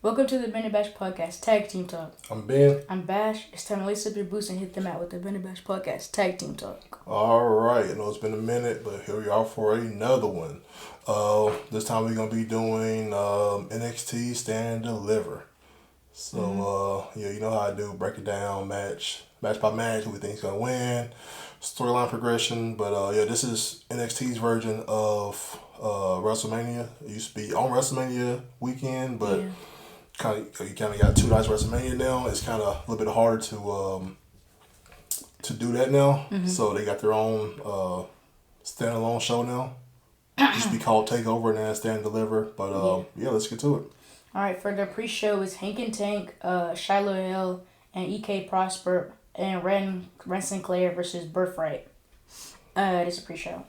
Welcome to the Benny Bash Podcast Tag Team Talk. I'm Ben. I'm Bash. It's time to lace up your boots and hit them out with the Benny Bash Podcast Tag Team Talk. Alright, I know it's been a minute, but here we are for another one. This time we're going to be doing NXT Stand And Deliver. So, you know how I do, break it down, match by match, who we think's going to win, storyline progression. But this is NXT's version of WrestleMania. It used to be on WrestleMania weekend, but you kind of got 2 nights WrestleMania now. It's kind of a little bit harder to do that now. So they got their own standalone show now. It used to be called Takeover and then Stand and Deliver. But let's get to it. All right, for the pre-show is Hank and Tank, Shiloh Hill, and EK Prosper, and Ren Sinclair versus Birthright. It's a pre-show.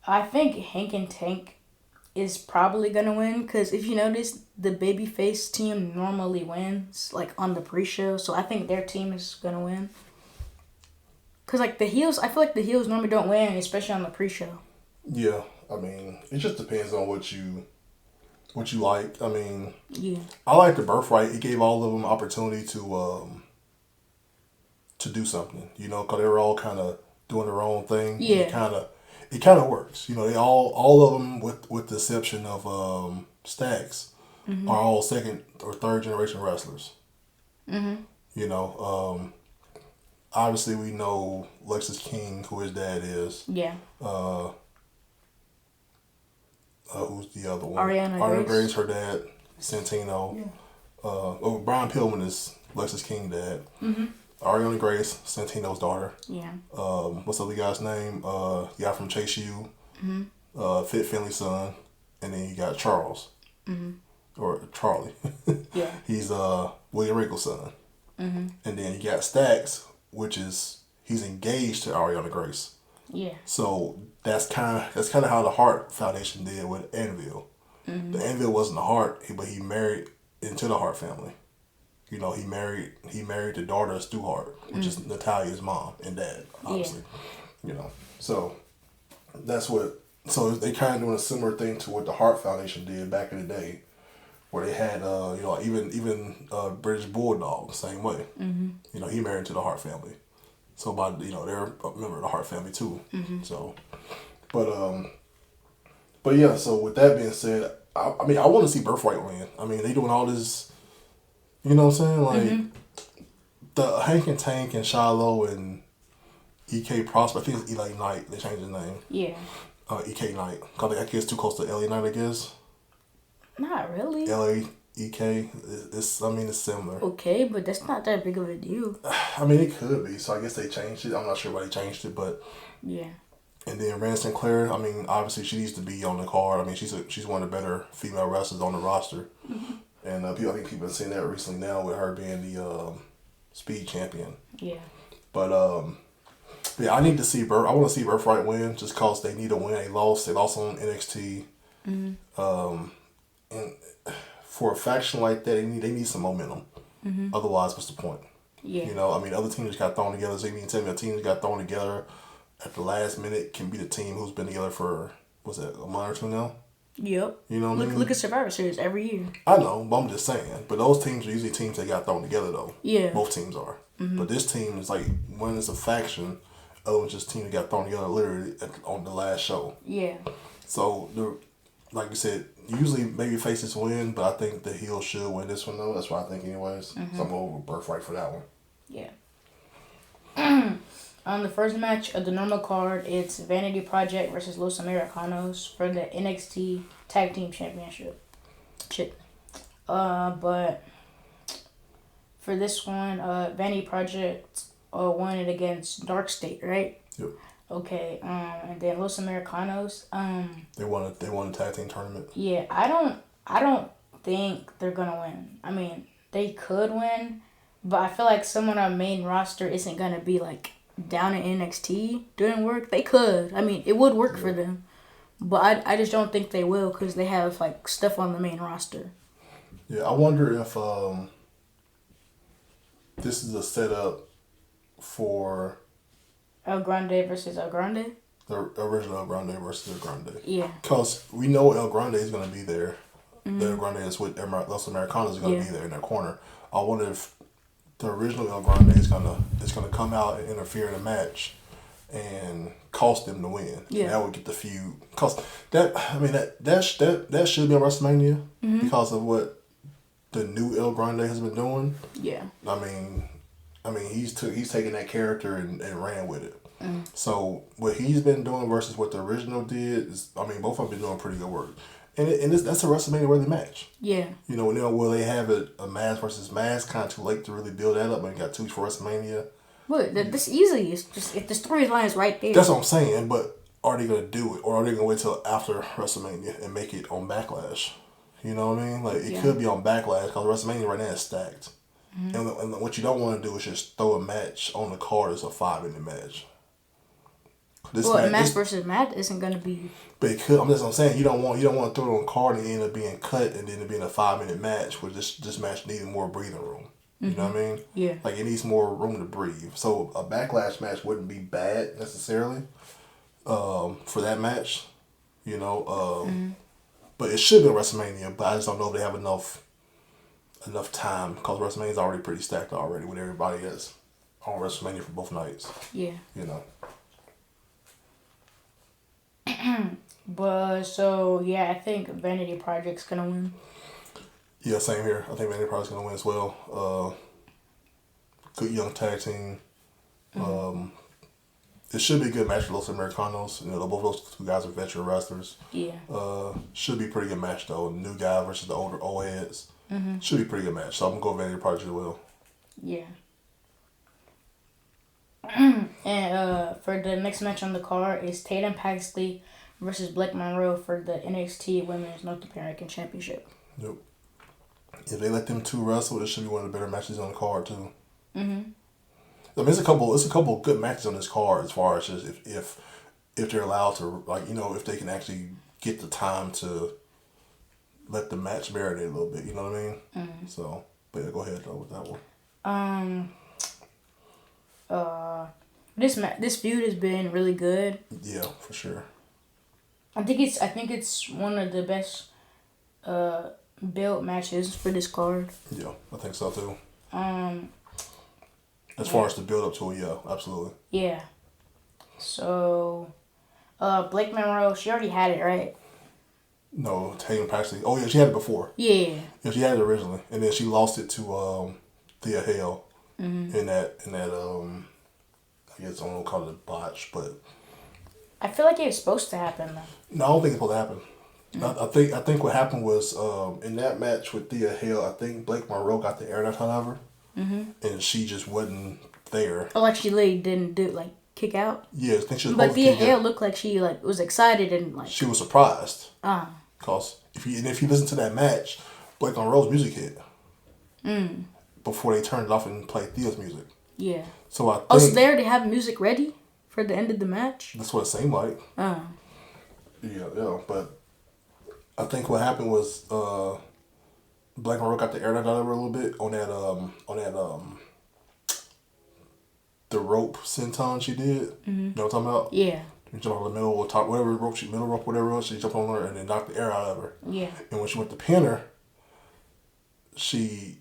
I think Hank and Tank is probably gonna win, because if you notice, the babyface team normally wins, like, on the pre-show, so I think their team is gonna win. Because, like, the heels, I feel like the heels normally don't win, especially on the pre-show. Yeah, I mean, it just depends on what you like. I mean, I like the Birthright. It gave all of them opportunity to do something, because they were all kind of doing their own thing. Yeah. It kind of works. They all of them, with the exception of Stacks, are all second or third generation wrestlers. Obviously we know Lexus King, who his dad is. Yeah. Who's the other one? Ariana Grace, her dad, Santino. Yeah. Brian Pillman is Lexus King's dad. Ariana Grace, Santino's daughter. Yeah. What's the other guy's name? The guy from Chase U. Fit Finley's son. And then you got Charles. Or Charlie. Yeah. He's William Regal's son. And then you got Stacks, which is, he's engaged to Ariana Grace. Yeah. So that's kind of how the Hart Foundation did with Anvil. The Anvil wasn't the Hart, but he married into the Hart family. He married the daughter of Stu Hart, which is Natalia's mom and dad, obviously. Yeah. So that's what. So they kind of doing a similar thing to what the Hart Foundation did back in the day, where they had even British Bulldog, same way. He married into the Hart family. So they're a member of the Hart family too. So, but yeah. So with that being said, I want to see Birthright win. I mean, they doing all this. You know what I'm saying? Like the Hank and Tank and Shiloh and EK Prosper. I think it's Eli Knight. They changed his name. Yeah. EK Knight. Cause I guess too close to LA Knight. I guess. Not really. EK. It's similar. Okay, but that's not that big of a deal. I mean, it could be. So I guess they changed it. I'm not sure why they changed it, but yeah. And then Ren Sinclair. I mean, obviously she needs to be on the card. I mean, she's one of the better female wrestlers on the roster. And I think people have seen that recently now with her being the speed champion. Yeah. But I need to see I want to see Birthright win just cause they need to win. They lost on NXT. And for a faction like that, they need some momentum. Otherwise, what's the point? Yeah. Other teams got thrown together. So you mean tell me a team that got thrown together at the last minute can be the team who's been together for a month or two now? Yep. You know what I mean? Look at Survivor Series every year. I know, but I'm just saying. But those teams are usually teams that got thrown together, though. Yeah. Both teams are. But this team is like, one is a faction, other one's just a team that got thrown together literally on the last show. Yeah. So, like you said, usually maybe faces win, but I think the heel should win this one, though. That's what I think anyways. So I'm going with Birthright for that one. Yeah. On the first match of the normal card, it's Vanity Project versus Los Americanos for the NXT Tag Team Championship. But for this one, Vanity Project won it against Dark State, right? Yep. Okay. And then Los Americanos. They won a tag team tournament. Yeah, I don't think they're gonna win. I mean, they could win, but I feel like someone on our main roster isn't gonna be like down in NXT doing work. They could. I mean, it would work for them. But I just don't think they will because they have like stuff on the main roster. Yeah, I wonder if this is a setup for El Grande versus El Grande? The original El Grande versus El Grande. Yeah. Because we know El Grande is going to be there. The El Grande is with Los Americanos is going to be there in that corner. I wonder if the original El Grande is gonna come out and interfere in the match and cost them the win. Yeah. And that would get the feud. Cause that should be on WrestleMania because of what the new El Grande has been doing. Yeah. I mean he's taking that character and ran with it. So what he's been doing versus what the original did is, I mean, both of them been doing pretty good work. And that's a WrestleMania worthy match. Yeah. You know, will they have a mask versus mask? Kind of too late to really build that up. But you got 2 weeks for WrestleMania. Look, this easily is just if the storyline is right there. That's what I'm saying. But are they gonna do it, or are they gonna wait till after WrestleMania and make it on Backlash? You know what I mean? Like it could be on Backlash because WrestleMania right now is stacked. And what you don't want to do is just throw a match on the card as a 5-minute match. Match versus match isn't gonna be. But it could. I'm saying you don't want to throw it on a card and end up being cut and then it being a 5-minute match where this match needs more breathing room. You know what I mean? Yeah. Like it needs more room to breathe. So a Backlash match wouldn't be bad necessarily, for that match. You know, but it should be WrestleMania. But I just don't know if they have enough time because WrestleMania is already pretty stacked already with everybody that's on WrestleMania for both nights. Yeah. You know. But so yeah, I think Vanity Project's gonna win. Yeah, same here. I think Vanity Project's gonna win as well. Good young tag team. It should be a good match for Los Americanos. You know, both those 2 guys are veteran wrestlers. Yeah. Should be a pretty good match though. New guy versus the older old heads. Should be a pretty good match. So I'm gonna go Vanity Project as well. Yeah. And for the next match on the card is Tatum Paxley versus Blake Monroe for the NXT Women's North American Championship. Yep. If they let them 2 wrestle, this should be one of the better matches on the card too. I mean, it's a couple good matches on this card as far as just if they're allowed to, like, you know, if they can actually get the time to let the match marinate a little bit. You know what I mean? So, but yeah, go ahead though with that one. This feud has been really good. Yeah, for sure. I think it's one of the best built matches for this card. Yeah, I think so too. As far as the build up to it, yeah, absolutely. Yeah. So, Blake Monroe, she already had it, right? No, Tatum Paxley. Oh yeah, she had it before. Yeah. Yeah, she had it originally, and then she lost it to Thea Hale. In that I guess I don't call it a botch, but I feel like it was supposed to happen though. No, I don't think it's supposed to happen. I think what happened was in that match with Thea Hale, I think Blake Monroe got the air out of her, and she just wasn't there. Oh, like she literally didn't kick out. Yeah, I think she was. But Thea Hale looked like she was excited and she was surprised. Cause if you listen to that match, Blake Monroe's music hit. Before they turned it off and played Thea's music. Yeah. So I think... so they already have music ready for the end of the match? That's what it seemed like. Yeah, but I think what happened was Black Monroe got the air out of her a little bit on that the rope senton she did. You know what I'm talking about? Yeah. You jump on the middle or top, whatever rope, middle rope, whatever else, she jumped on her and then knocked the air out of her. Yeah. And when she went to pin her, she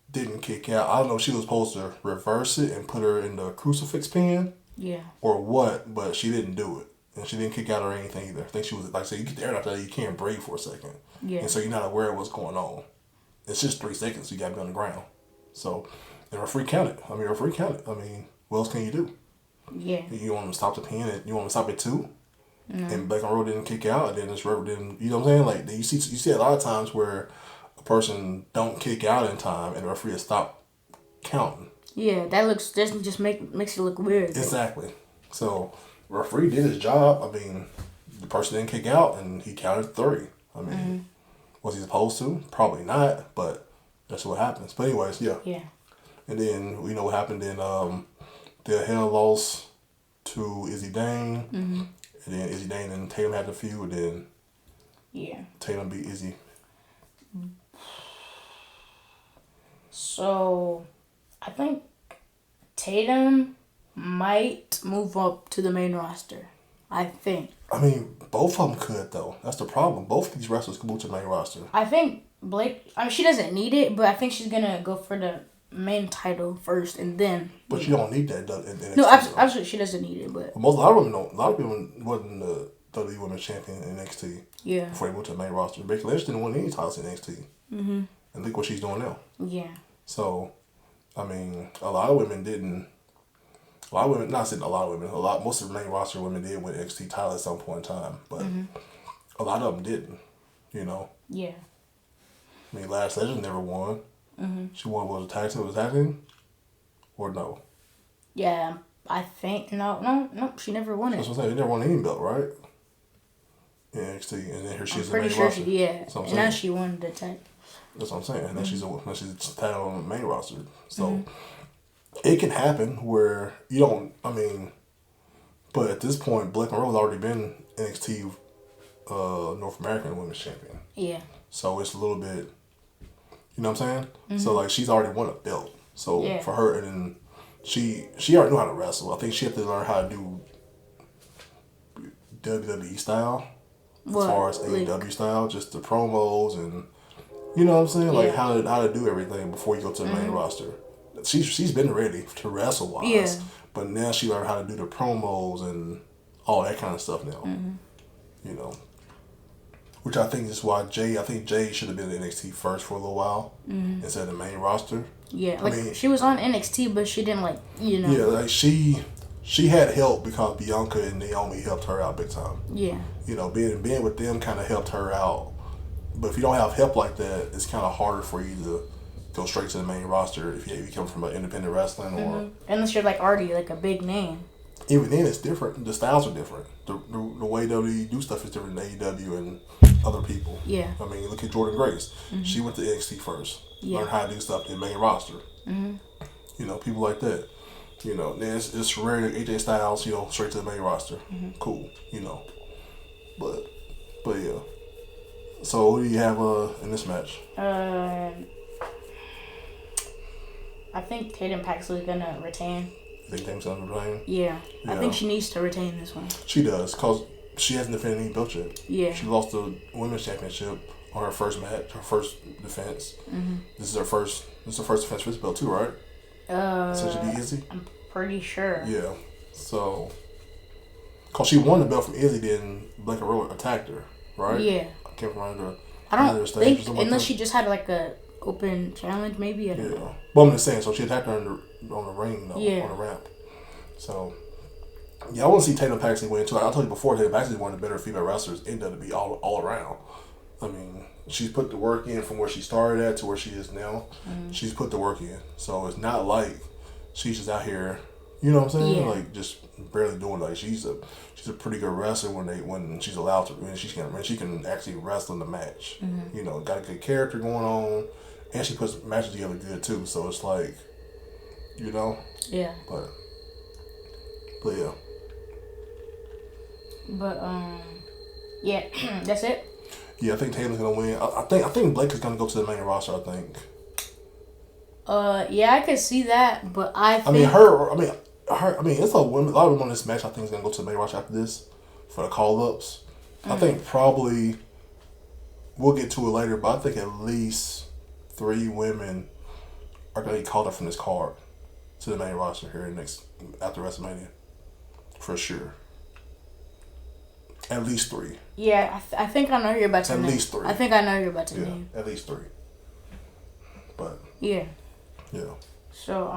didn't kick out. I don't know if she was supposed to reverse it and put her in the crucifix pin. Yeah. Or what, but she didn't do it. And she didn't kick out or anything either. I think she was, like I said, you get the air out there, you can't breathe for a second. Yeah. And so you're not aware of what's going on. It's just 3 seconds, you got to be on the ground. So, and referee counted. I mean, what else can you do? Yeah. You want them to stop the pin, and you want them to stop it too? No. And Black Monroe didn't kick out, and then this referee didn't, you know what I'm saying? Like, you see a lot of times where a person don't kick out in time and the referee will stop counting. Yeah, just makes it look weird. Exactly. So the referee did his job. I mean, the person didn't kick out and he counted 3. I mean, was he supposed to? Probably not, but that's what happens. But anyways, yeah. Yeah. And then we know what happened. Then the Hell lost to Izzy Dane. And then Izzy Dane and Tatum had the feud. And then Tatum beat Izzy. So, I think Tatum might move up to the main roster. I think. I mean, both of them could, though. That's the problem. Both of these wrestlers could move to the main roster. I think Blake, I mean, she doesn't need it, but I think she's going to go for the main title first and then. But you don't need that in NXT. No, absolutely, she doesn't need it, but. A lot of women don't. A lot of people wasn't the WWE Women's Champion in NXT. Yeah. Before they moved to the main roster. Becky Lynch didn't win any titles in NXT. Mm-hmm. And look what she's doing now. Yeah. So, I mean, a lot of women didn't. A lot of women, not saying a lot of women, most of the main roster women did win NXT title at some point in time, but a lot of them didn't, you know? Yeah. I mean, Last Legend never won. Mm-hmm. She won, was it tag team? Was it tag team? Or no? Yeah, I think, no, she never won it. That's what I'm saying, she never won any belt, right? In NXT, and then here she is in the main pretty sure roster. and now she won the tag. That's what I'm saying, and then she's tagged on the main roster, so... It can happen where you don't, I mean, but at this point, Blake Monroe has already been NXT North American Women's Champion. Yeah. So it's a little bit, you know what I'm saying? Mm-hmm. So, like, she's already won a belt. So, for her, and then she already knew how to wrestle. I think she had to learn how to do WWE style as far as AEW style, just the promos and, you know what I'm saying? Like, how to do everything before you go to the main roster. She's been ready to wrestle wise, but now she learned how to do the promos and all that kind of stuff now. You know, which I think is why Jay should have been in NXT first for a little while instead of the main roster. Yeah, like I mean, she was on NXT, but she didn't Yeah, like she had help because Bianca and Naomi helped her out big time. Yeah. You know, being with them kind of helped her out, but if you don't have help like that, it's kind of harder for you to go straight to the main roster if you come from an independent wrestling or unless you're already a big name. Even then, it's different. The styles are different. The way WWE do stuff is different than AEW and other people. Yeah. I mean, look at Jordan Grace. She went to NXT first. Learned how to do stuff in the main roster. You know, people like that. You know, then it's rare that AJ Styles, you know, straight to the main roster. Cool. You know, but yeah. So who do you have in this match? I think Tatum Paxley is gonna retain. You think Tatum's gonna retain? Yeah. I think she needs to retain this one. She does, cause she hasn't defended any belt yet. Yeah. She lost the women's championship on her first match, her first defense. This is her first defense for this belt too, right? So she beat Izzy. I'm pretty sure. Yeah. So, cause she won the belt from Izzy, then Blake Monroe attacked her, right? Yeah. I can't remember. I don't think unless she just had a open challenge, maybe. I don't know. But I'm just saying, so she attacked her on the ring, though, on the ramp. So, yeah, I want to see Tatum Paxley win too. I told you before, Tatum Paxley is one of the better female wrestlers in WWE all around. I mean, she's put the work in from where she started at to where she is now. She's put the work in, so it's not like she's just out here. You know what I'm saying? Yeah. Like just barely doing. Like she's a pretty good wrestler when she's allowed to. When she can actually wrestle in the match. You know, got a good character going on. And she puts matches together good too, so it's like, you know. Yeah. But yeah. But yeah, that's it. Yeah, I think Taylor's gonna win. I think Blake is gonna go to the main roster. I think. Yeah, I could see that, but I think. I mean, it's a lot of women on this match. I think is gonna go to the main roster after this for the call ups. I think probably we'll get to it later, but I think at least 3 women are going to be called up from this card to the main roster here after WrestleMania. For sure. At least 3. Yeah, I think I know you're about to name. At least 3. I think I know you're about to name. At least 3. But. Yeah. Yeah. So,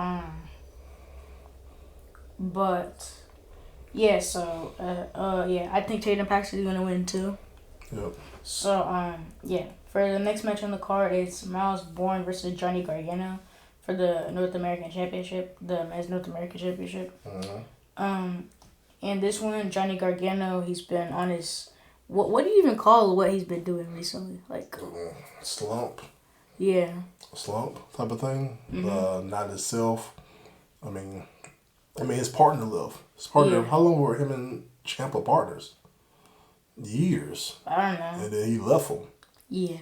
but, yeah, so, yeah, I think Tatum Paxley is going to win too. Yep. So, yeah. For the next match on the card, it's Miles Bourne versus Johnny Gargano for the North American Championship, the Men's North American Championship. And this one, Johnny Gargano, he's been on his, what do you even call what he's been doing recently? Like slump. Yeah. Slump type of thing. Not himself. I mean, his partner left. His partner. How long were him and Ciampa partners? Years. I don't know. And then he left him. Yeah.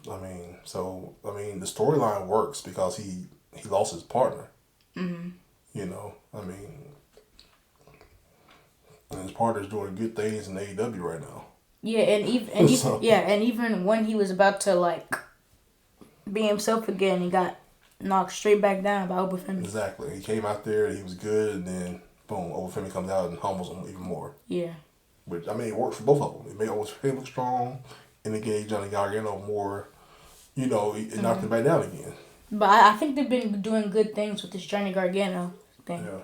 I mean, the storyline works because he lost his partner. You know, I mean, and and his partner's doing good things in AEW right now. Yeah, and even when he was about to like be himself again, he got knocked straight back down by Obafemi. Exactly. He came out there, he was good, and then boom, Obafemi comes out and humbles him even more. Yeah. Which, I mean, it worked for both of them. It made Obafemi look strong, and it gave Johnny Gargano more, it knocked him back down again. But I think they've been doing good things with this Johnny Gargano thing. Yeah.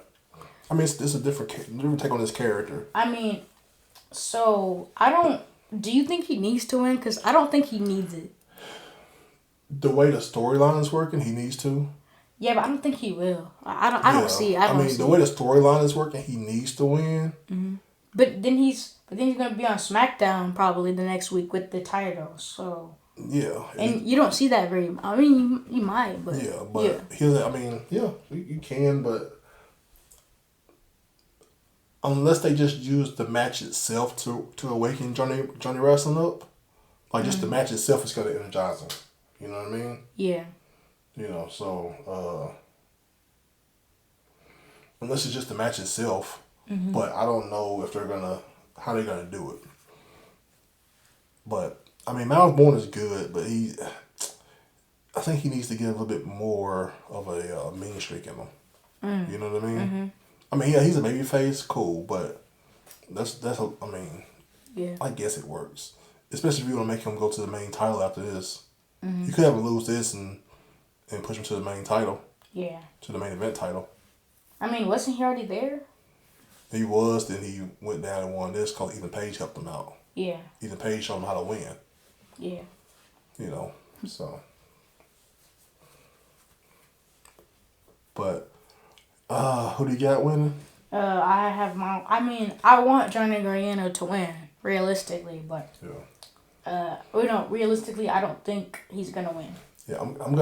I mean, it's a different take on this character. I mean, so, do you think he needs to win? Because I don't think he needs it. The way the storyline is working, he needs to. Yeah, but I don't think he will. I don't see. The way the storyline is working, he needs to win. Mm-hmm. But then he's gonna be on SmackDown probably the next week with the title. So yeah, and you don't see that very. I mean, you might, but you can, but unless they just use the match itself to awaken Johnny Wrestling up, like just the match itself is gonna energize him. You know what I mean? Yeah. So unless it's just the match itself, but I don't know if how they're gonna do it. But I mean, Miles Bourne is good, but I think he needs to get a little bit more of a mean streak in him. You know what I mean? Mm-hmm. I mean, yeah, he's a babyface, cool, but yeah, I guess it works. Especially if you want to make him go to the main title after this. You could have him lose this and push him to the main title. Yeah. To the main event title. I mean, wasn't he already there? He was, then he went down and won this because Ethan Page helped him out. Yeah. Ethan Page showed him how to win. Yeah. So. But, who do you got winning? I want Johnny Gargano to win, realistically, but... Yeah. Realistically, I don't think he's gonna win. Yeah, I'm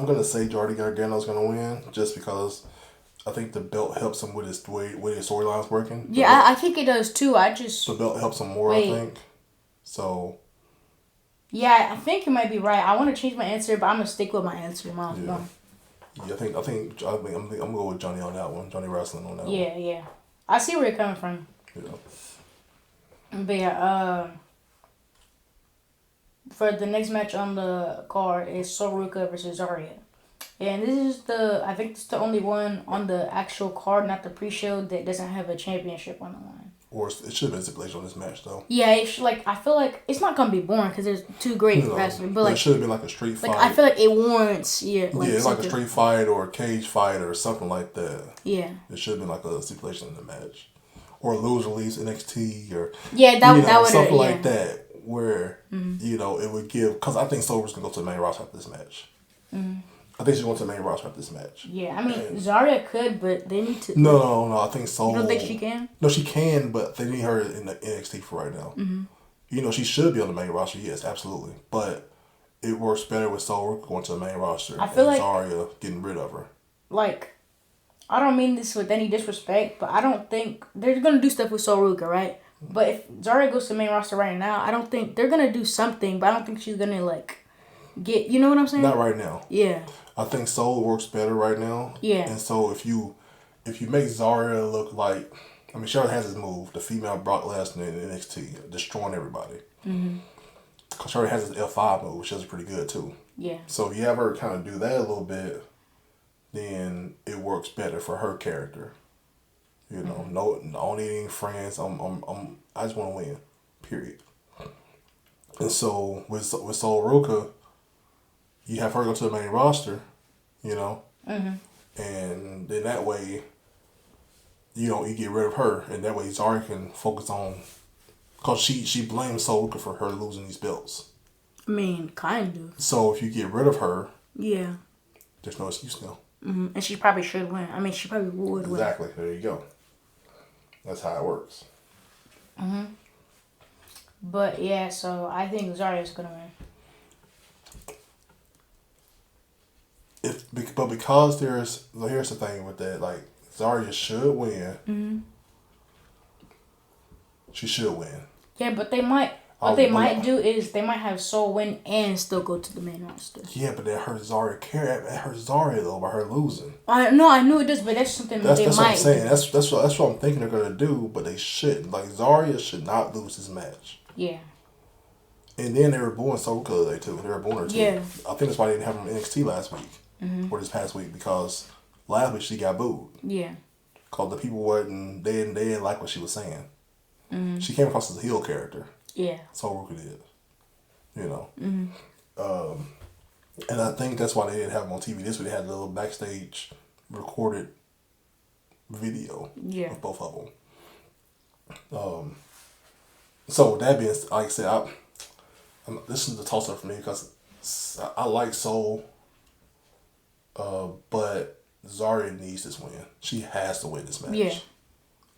gonna say Johnny Gargano's gonna win just because I think the belt helps him with his storyline's working. Yeah, I think it does too. The belt helps him more. I think so. Yeah, I think you might be right. I want to change my answer, but I'm gonna stick with my answer, Mom. Yeah. Yeah, I think I'm gonna go with Johnny on that one. Johnny Wrestling on that one. Yeah. I see where you're coming from. Yeah. But yeah, for the next match on the card is Ruca versus Zaria. And this is I think it's the only one on the actual card, not the pre-show, that doesn't have a championship on the line. Or it should have been stipulation on this match, though. Yeah, I feel like it's not going to be boring because there's two great wrestlers. But it should have been like a street fight. I feel like it warrants, it's like a street fight or a cage fight or something like that. Yeah. It should have been like a stipulation in the match. Or loser leaves NXT or... Yeah, that would... Something like that. Where, it would give... Because I think Sober's going to go to the main roster after this match. Mm-hmm. I think she's going to the main roster after this match. Yeah, I mean, Zaria could, but they need to... No, I think Soul... You don't think she can? No, she can, but they need her in the NXT for right now. Mm-hmm. She should be on the main roster, yes, absolutely. But it works better with Soul going to the main roster I feel like Zaria getting rid of her. I don't mean this with any disrespect, but I don't think... They're going to do stuff with Soul Ruca, right? But if Zaria goes to the main roster right now, I don't think... They're going to do something, but I don't think she's going to, get... You know what I'm saying? Not right now. Yeah. I think Soul works better right now. Yeah. And so if you make Zaria look like... I mean, she already has this move, the female Brock Lesnar in NXT, destroying everybody. Mm-hmm. Because she already has this F5 move, which is pretty good, too. Yeah. So if you have her kind of do that a little bit, then it works better for her character. No, I don't need any friends. I just want to win, period. And so with Soul Ruca, you have her go to the main roster, and then that way, you get rid of her, and that way Zaria can focus on, because she blames Soul Ruca for her losing these belts. I mean, kind of. So if you get rid of her, yeah, there's no excuse now. Mm-hmm. And she probably should win. I mean, she probably would win. Exactly. There you go. That's how it works. Mm-hmm. But yeah, so I think Zaria's gonna win. But because here's the thing with that, Zaria should win. Mm-hmm. She should win. Yeah, but they might. What they might do is they might have Soul win and still go to the main roster. Yeah, but that hurts Zaria. It hurts Zaria though by her losing. I knew it does, but that's something that's might. What I'm saying. That's what I'm thinking they're gonna do, but they shouldn't. Like Zaria should not lose this match. Yeah. And then they were booing Ruca today too. They were booing her too. Yeah. I think that's why they didn't have her in NXT last week or this past week, because last week she got booed. Yeah. Cause the people they didn't like what she was saying. She came across as a heel character. Yeah. So Ruca did. You know. And I think that's why they didn't have them on TV this week. They had a little backstage recorded video of both of them. So with that being, like I said, this is the toss up for me because I like Soul, but Zaria needs this win. She has to win this match. Yeah.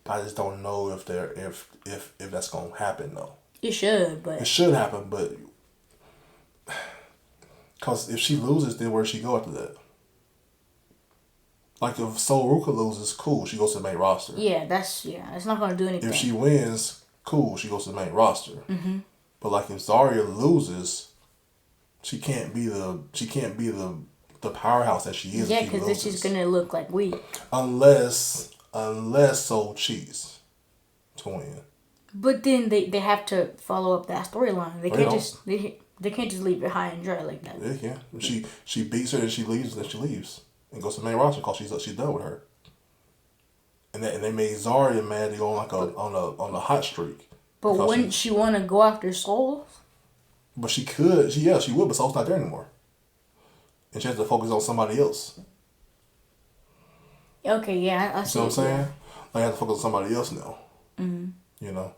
I just don't know if that's gonna happen though. It should, but it should happen, but because if she loses, then where she go after that? Like if Soul Ruca loses, cool, she goes to the main roster. Yeah, it's not gonna do anything. If she wins, cool, she goes to the main roster. But like if Zaria loses, she can't be the powerhouse that she is. Yeah, because it's just gonna look like weak. Unless Soul cheats to win. But then they have to follow up that storyline. They can't just they can't just leave it high and dry like that. They can. She beats her and she leaves and goes to the main roster because she's done with her. And they made Zaria mad to go on a hot streak. But wouldn't she want to go after Soul? But she could. She would. But Soul's not there anymore. And she has to focus on somebody else. Okay, yeah, I see. You know what I'm saying? Like, I have to focus on somebody else now. You know?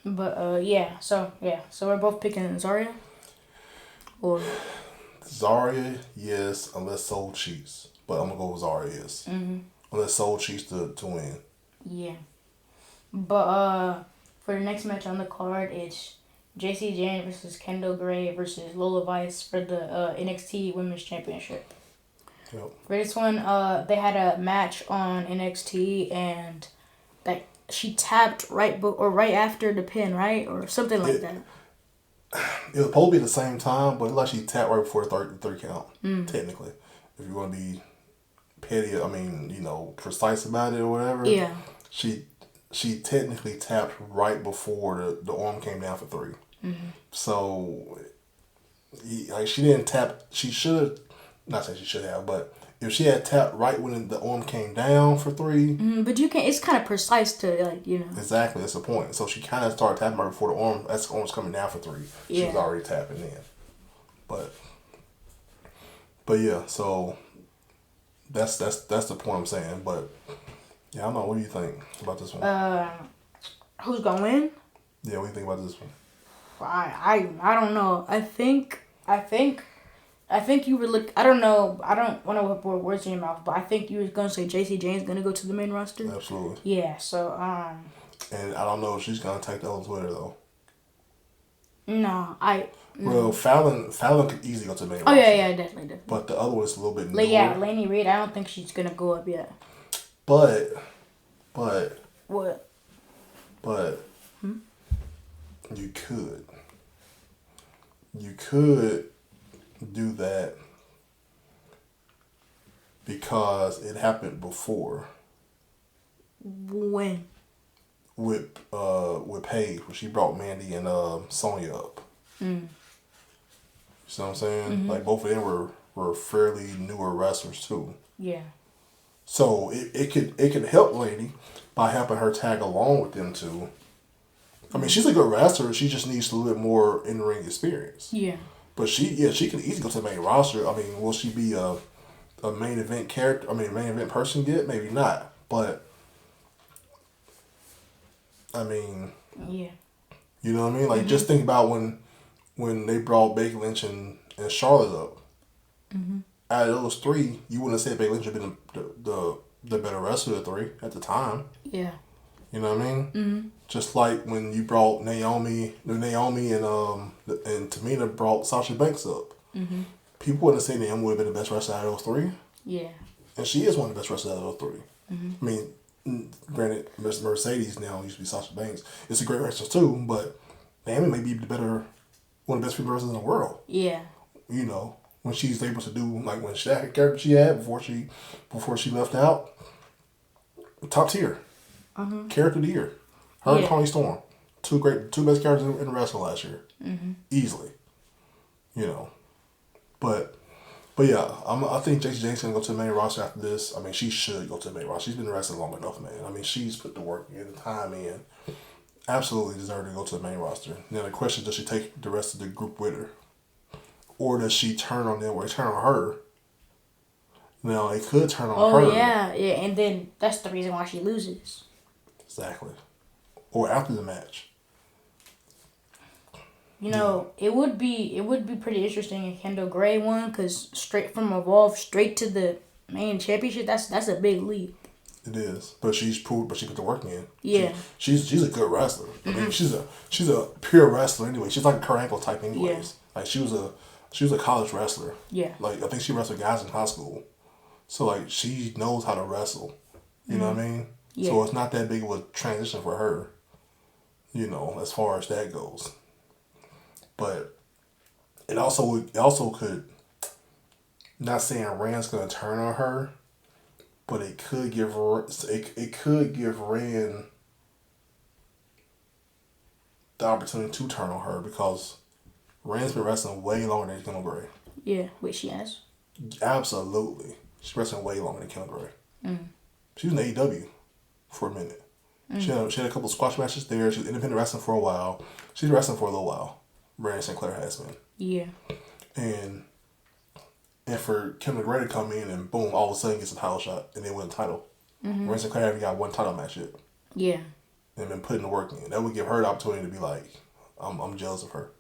But, so we're both picking Zaria? Or? Zaria, yes, unless Soul cheats. But I'm going to go with Zaria, yes. Unless Soul cheats to win. Yeah. But, for the next match on the card, it's JC Jane versus Kendall Gray versus Lola Vice for the NXT Women's Championship. Yep. For this one, they had a match on NXT and like she tapped right after the pin, right? Or something like that. It was supposed to be the same time, but it like she tapped right before the third count, technically. If you want to be petty, precise about it or whatever. Yeah. She technically tapped right before the arm came down for 3. So, she didn't tap. She should, not saying she should have, but if she had tapped right when the arm came down for 3. But you can't, it's kind of precise to, Exactly, that's the point. So she kind of started tapping right before the arm, as the arm was coming down for 3. She was already tapping in. But yeah, so that's the point I'm saying. But yeah, I don't know. What do you think about this one? Who's gonna win? Yeah, what do you think about this one? I don't know. I think you were I don't know. I don't want to put words in your mouth, but I think you were gonna say JC Jane's gonna go to the main roster. Absolutely. Yeah. So And I don't know if she's gonna take that on Twitter though. No, Well, Fallon could easily go to the main roster. Oh yeah, definitely. But the other one's a little bit newer. Yeah, Lainey Reed. I don't think she's gonna go up yet. But. What? But. You could do that because it happened before. When? With Paige, when she brought Mandy and Sonya up. You see what I'm saying? Like both of them were fairly newer wrestlers too. Yeah. So it could help Lady by helping her tag along with them too. I mean, she's a good wrestler. She just needs a little bit more in-ring experience. Yeah. But she can easily go to the main roster. I mean, will she be a main event character? I mean, a main event person yet? Maybe not. But I mean, yeah. You know what I mean? Like, just think about when they brought Becky Lynch and Charlotte up. Out of those 3, you wouldn't have said Becky Lynch would have been the better wrestler of the 3 at the time. Yeah. You know what I mean? Just like when you brought Naomi and Tamina brought Sasha Banks up. People wouldn't have said Naomi would have been the best wrestler out of those 3. Yeah. And she is one of the best wrestlers out of those 3. I mean, Granted, Miss Mercedes now used to be Sasha Banks. It's a great wrestler too, but Naomi may be one of the best female wrestlers in the world. Yeah. You know, when she's able to do like when that character she had before she left out, top tier, character of the year. Her and Toni Storm, two best characters in wrestling last year, easily. You know, but yeah, I think Jason James gonna go to the main roster after this. I mean, she should go to the main roster. She's been wrestling long enough, man. I mean, she's put the work in, the time in. Absolutely deserve to go to the main roster. Now the question: does she take the rest of the group with her, or does she turn on them or turn on her? Now it could turn on her. Oh yeah, and then that's the reason why she loses. Exactly. Or after the match. You know, it would be pretty interesting if Kendall Gray won, because straight from Evolve straight to the main championship, that's a big leap. It is, but she put the work in. Yeah, she's a good wrestler. I mean, she's a pure wrestler anyway. She's like a Kurt Angle type anyways. Yeah. Like she was a college wrestler. Yeah. Like I think she wrestled guys in high school, so like she knows how to wrestle. You know what I mean? Yeah. So it's not that big of a transition for her. You know, as far as that goes. But it also could, not saying Rand's gonna turn on her, but it could give Rand the opportunity to turn on her, because Rand's been wrestling way longer than Kendall Gray. Yeah, which she has. Absolutely, she's wrestling way longer than Kendall Gray. She was in AEW for a minute. She had a couple of squash matches there. She was independent wrestling for a while. She's wrestling for a little while. Brandon Sinclair has been. Yeah. And for Kendall Gray to come in and boom, all of a sudden gets a title shot and then win the title. Brandon Sinclair haven't got one title match yet. Yeah. And been putting the work in. That would give her the opportunity to be like, I'm jealous of her.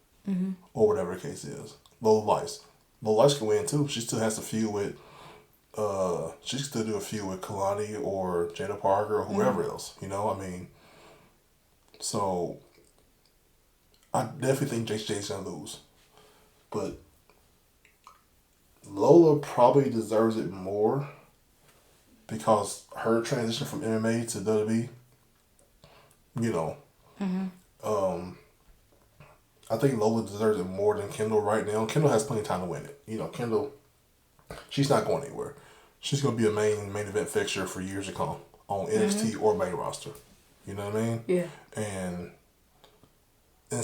Or whatever the case is. Lola Vice can win too. She still has to feud with she can still do a feud with Kalani or Jada Parker or whoever else. You know, I mean, so I definitely think Jay's gonna lose. But Lola probably deserves it more because her transition from MMA to WWE, you know, I think Lola deserves it more than Kendall right now. Kendall has plenty of time to win it. You know, Kendall, she's not going anywhere. She's going to be a main event fixture for years to come on NXT or main roster. You know what I mean? Yeah. And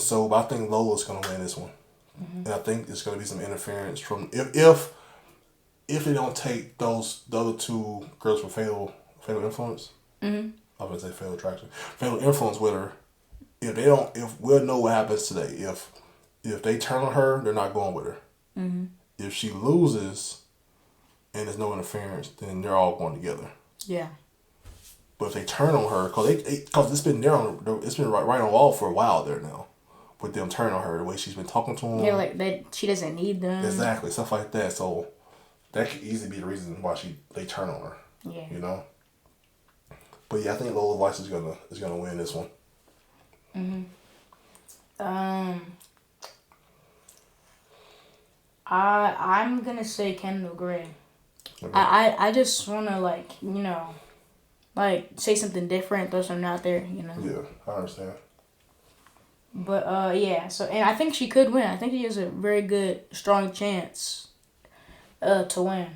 so I think Lola's going to win this one. And I think it's going to be some interference from if they don't take the other two girls from Fatal Influence. I was going to say Fatal Attraction. Fatal Influence with her. If we'll know what happens today. If they turn on her, they're not going with her. If she loses and there's no interference, then they're all going together. Yeah. But if they turn on her, because it's been right on the wall for a while there now, with them turning on her the way she's been talking to them. Yeah, like that she doesn't need them. Exactly, stuff like that. So that could easily be the reason why they turn on her. Yeah. You know. But yeah, I think Lola Vice is gonna win this one. I'm gonna say Kendall Gray. Okay. I just wanna say something different, throw something out there, you know. Yeah, I understand. But yeah, and I think she could win. I think she has a very good, strong chance to win.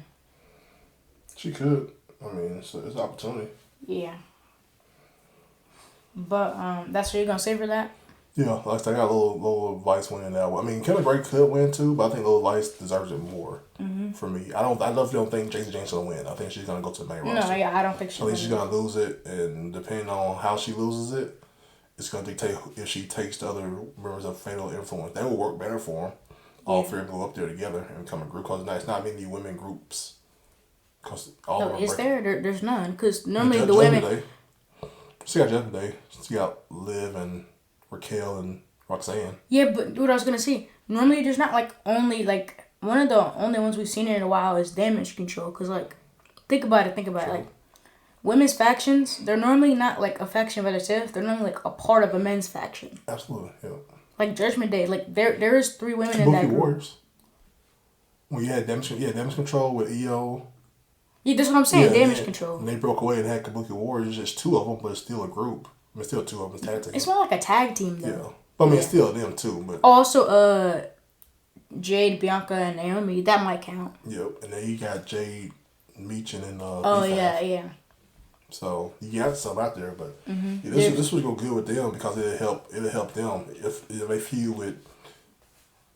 She could. I mean, it's an opportunity. Yeah. But that's what you're gonna say for that? Yeah, like I said, I got Lola Vice winning that one. I mean, Kendall Gray could win too, but I think Lola Vice deserves it more. For me, I don't think Jason James will win. I think she's gonna go to the main roster. No, yeah, I don't think she. I think she's gonna lose it, and depending on how she loses it, it's gonna dictate if she takes the other members of Fatal Influence. That will work better for them. All three of them go up there together and become a group. Because it's not many women groups. There's none. Because normally the women. She got Judgment Day. She got Liv and Raquel and Roxanne. Yeah, but what I was gonna say, normally there's not only one of the only ones we've seen in a while is Damage Control. Cause think about it. Women's factions, they're normally not a faction by themselves. They're normally a part of a men's faction. Absolutely, yeah. Judgment Day, there is 3 women in that group. Warriors. Well, you had Damage Control with EO. Yeah, that's what I'm saying. Damage and control. And they broke away and had Kabuki Warriors. It's just two of them, but it's still a group. I mean, still two of them. It's tag team. It's more like a tag team though. Yeah, but I mean, it's still them too. But also, Jade, Bianca, and Naomi, that might count. Yep, and then you got Jade, Meechin, and Oh E5. yeah. So you got some out there, but Mm-hmm. this would go good with them because it'll help them if they feud with,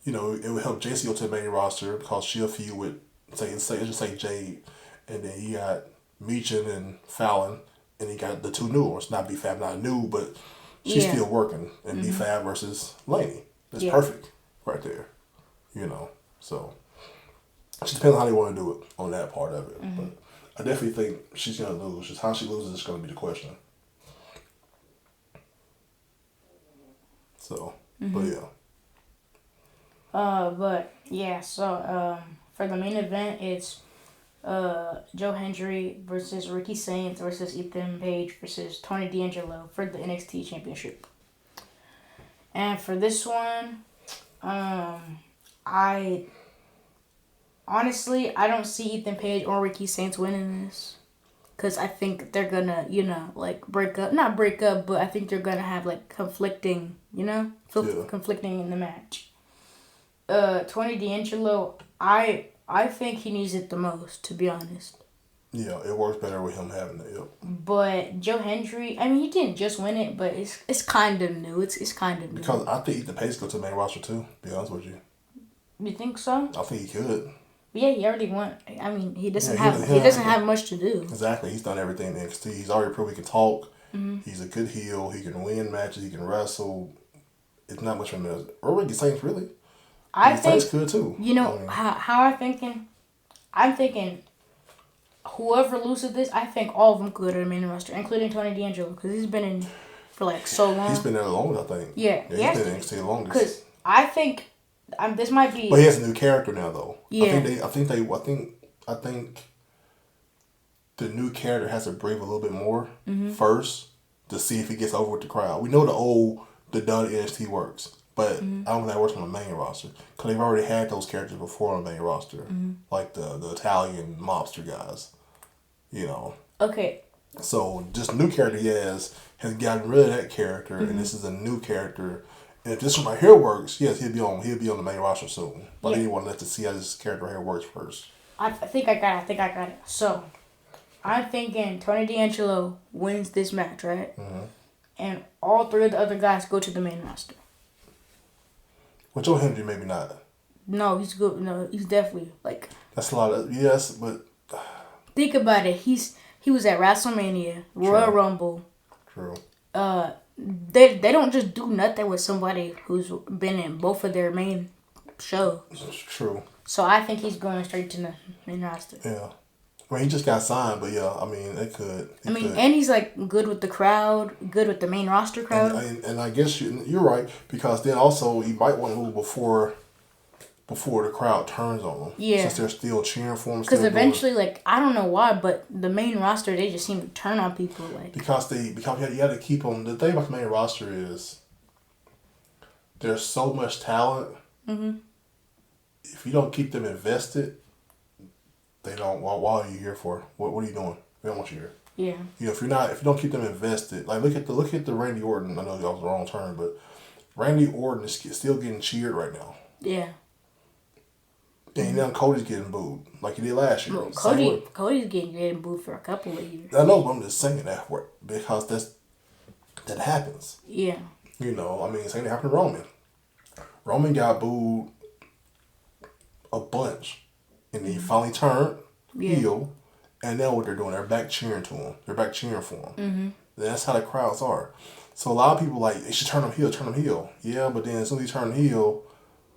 it would help JC go to the main roster because she'll feud with let's just say Jade, and then you got Meechin and Fallon, and you got the two new ones. Not B-Fab, not new, but she's still working, and B-Fab versus Laney. That's perfect right there, So it just depends on how they want to do it on that part of it, but. I definitely think she's going to lose. Just how she loses is going to be the question. So, but yeah. So, for the main event, it's Joe Hendry versus Ricky Saints versus Ethan Page versus Tony D'Angelo for the NXT Championship. And for this one, Honestly, I don't see Ethan Page or Ricky Saints winning this. Because I think they're going to, break up. Not break up, but I think they're going to have, conflicting, conflicting in the match. Tony D'Angelo, I think he needs it the most, to be honest. Yeah, it works better with him having it, yep. But Joe Hendry, I mean, he didn't just win it, but it's kind of new. It's kind of new. Because I think Ethan Page go to the main roster, too, to be honest with you. You think so? I think he could. Yeah, he already won. I mean, he doesn't have much to do. Exactly. He's done everything in NXT. He's already proved he can talk. Mm-hmm. He's a good heel. He can win matches. He can wrestle. It's not much of a or Ricky Saints, really. I think Saints good, too. How I'm thinking? I'm thinking whoever loses this, I think all of them could go to the main roster, including Tony D'Angelo, because he's been in for so long. He's been there the longest, I think. Yeah he's been in NXT the longest. Because I think... this might be. But he has a new character now, though. Yeah. I think the new character has to breathe a little bit more first to see if he gets over with the crowd. We know the done NXT works, but I don't think that works on the main roster because they've already had those characters before on the main roster, like the Italian mobster guys. Okay. So this new character he has gotten rid of that character, and this is a new character. And if this one right here works, yes, he'll be on the main roster soon. But I didn't want to let to see how this character right here works first. I think I got it. So, I'm thinking Tony D'Angelo wins this match, right? Mm-hmm. And all three of the other guys go to the main roster. Well, Joe Hendry maybe not. No, he's good. No, he's definitely That's a lot of yes, but think about it. He was at WrestleMania, Royal Rumble. True. They don't just do nothing with somebody who's been in both of their main shows. That's true. So I think he's going straight to the main roster. Yeah. Well, he just got signed, but yeah, I mean, they could. And he's good with the crowd, good with the main roster crowd. And I guess you're right, because then also you might want to move before the crowd turns on them. Yeah. Since they're still cheering for them. Because eventually, I don't know why, but the main roster, they just seem to turn on people. Because you got to keep them. The thing about the main roster is there's so much talent. Mm-hmm. If you don't keep them invested, they don't. Why are you here for? What are you doing? We don't want you here. Yeah. If you don't keep them invested, look at the Randy Orton. I know that was the wrong term, but Randy Orton is still getting cheered right now. Yeah. And now Cody's getting booed like he did last year. Well, Cody's getting booed for a couple of years. I know, but I'm just saying that because that happens. Yeah. Same thing happened to Roman. Roman got booed a bunch, and then he finally turned heel, and now what they're doing, they're back cheering to him. They're back cheering for him. Mm-hmm. That's how the crowds are. So a lot of people they should turn him heel. Yeah, but then as soon as he turn heel,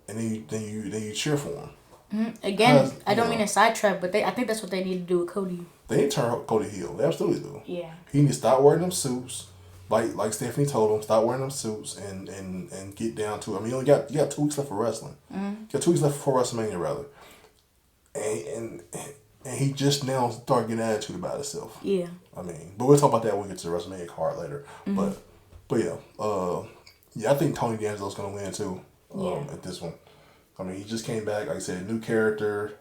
and then you cheer for him. Mm-hmm. Again, I don't mean to sidetrack, but I think that's what they need to do with Cody. They need to turn Cody heel. They absolutely do. Yeah. He needs to stop wearing them suits. Like Stephanie told him, stop wearing them suits and get down to it. I mean, you got 2 weeks left for wrestling. Mm-hmm. You got 2 weeks left for WrestleMania, rather. And he just now started getting attitude about himself. Yeah. I mean, but we'll talk about that when we get to the WrestleMania card later. Mm-hmm. But yeah, I think Tony D'Angelo's gonna win too. At this one. I mean, he just came back, like I said, new character.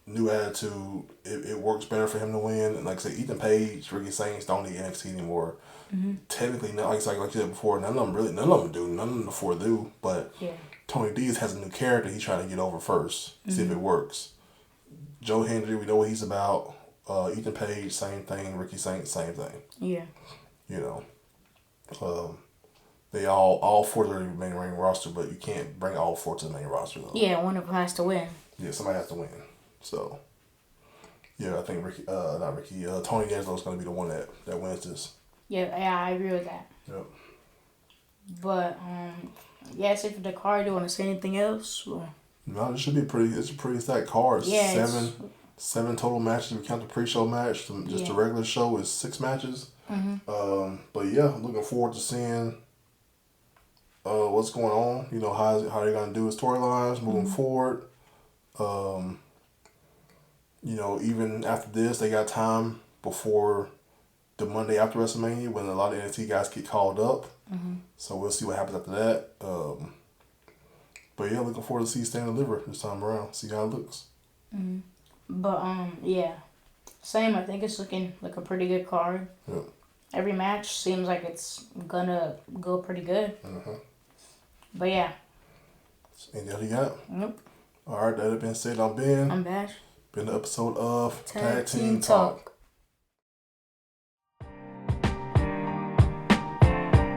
new attitude. It works better for him to win. And like I said, Ethan Page, Ricky Saints don't need NXT anymore. Technically, not like you said before, none of them do. None of them before do. But Tony Dees has a new character he's trying to get over first. See if it works. Joe Hendry, we know what he's about. Ethan Page, same thing. Ricky Saints, same thing. Yeah. You know, they all four are the main roster, but you can't bring all four to the main roster though. Yeah, one of them has to win. Yeah, somebody has to win. So, yeah, I think Tony D'Angelo's going to be the one that wins this. Yeah, I agree with that. Yep. But so for the card, do you want to say anything else? Or? No, it's a pretty stacked card. Yeah, seven total matches. We count the pre-show match. The regular show is 6 matches. But yeah, looking forward to seeing what's going on. You know, how they're gonna do his storylines moving forward. You know, even after this, they got time before the Monday after WrestleMania when a lot of NXT guys get called up. So we'll see what happens after that. But yeah, looking forward to see Stand and Deliver this time around. See how it looks. But yeah, same. I think it's looking like a pretty good card. Yep. Every match seems like it's gonna go pretty good. But yeah. Anything else you got? Nope. All right, that has been said. I'm Ben. I'm Bash. Been the episode of Tag Team Talk.